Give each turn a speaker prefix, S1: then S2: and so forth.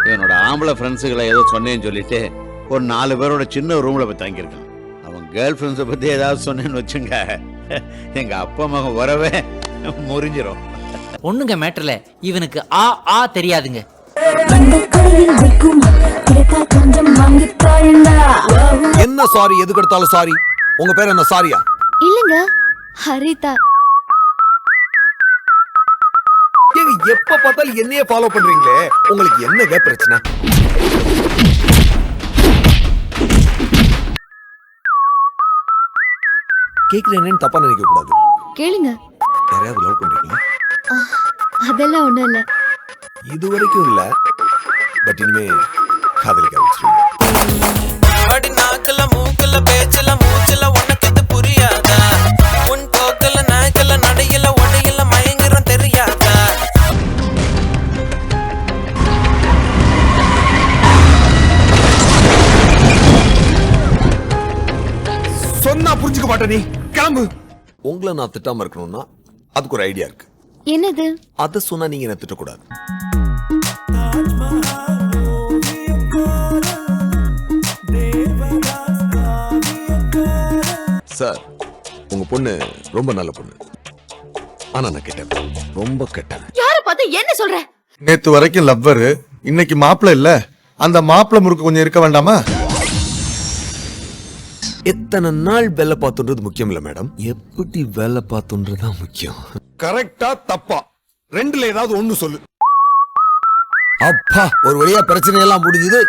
S1: இவனோட ஆம்பளை ஃப்ரெண்ட்ஸுகளை ஏதோ சொன்னேன்னு சொல்லிட்டு ஒரு 4 பேரோட சின்ன ரூம்ல போய் தங்கியிருக்கான். அவன் கேர்ள் ஃப்ரெண்ட்ஸை பத்தி ஏதாவது சொன்னேன்னு வச்சுங்க, எங்க அப்பா மகன் வரவே முறிஞ்சிரும்.
S2: ஒண்ணுங்க மேட்டர்ல இவனுக்கு ஆ ஆ தெரியாதுங்க.
S3: என்ன சாரி? எதுக்கு எடுத்தாலும் சாரி. உங்க பேர் என்ன சாரியா?
S4: இல்லங்க, ஹரிதா.
S3: ஏங்க எப்ப பார்த்தாலும் என்னையே ஃபாலோ பண்றீங்களே, உங்களுக்கு என்னங்க பிரச்சனை? கேக்குறேன்னு தப்பா நினைக்க கூடாது.
S4: கேளுங்க.
S3: யாரையாவது லவ் பண்றீங்களா?
S4: அதெல்லாம் ஒண்ணும் இல்ல.
S3: இது வரைக்கும் இல்ல, பட் இனிமே காதலிக்க ஆரம்பிச்சிருவீங்க.
S5: அடி நாக்கல மூக்கல பேச்சல மூச்சல உனக்கு இது புரியாதா? உன் போக்கல நாக்கல நடையில உடையில மயங்குறோம் தெரியாதா?
S3: சொன்னா புரிஞ்சுக்க மாட்டே நீ. கிளம்பு. உங்களை நான் திட்டாம இருக்கணும்னா அதுக்கு ஒரு ஐடியா இருக்கு.
S4: என்னது?
S3: அத சொன்னா நீங்க என்ன திட்டக்கூடாது. சார், உங்க பொண்ணு ரொம்ப நல்ல பொண்ணு. ஆனா நான் கெட்டேன், ரொம்ப கெட்டேன்.
S4: யார பார்த்து என்ன சொல்ற?
S6: நேத்து வரைக்கும் லவ்வர், இன்னைக்கு மாப்பிள்ள இல்ல. அந்த மாப்பிள்ள முறுக்கு கொஞ்சம் இருக்க வேண்டாமா?
S3: எத்தனை நாள் வேலை பார்த்துன்றது முக்கியம் இல்ல மேடம், எப்படி வேலை பார்த்துன்றதுதான் முக்கியம்.
S6: கரெக்டா தப்பா ரெண்டுல ஏதாவது ஒண்ணு சொல்லு.
S3: அப்பா, ஒரு வழியா பிரச்சனை எல்லாம் முடிஞ்சது.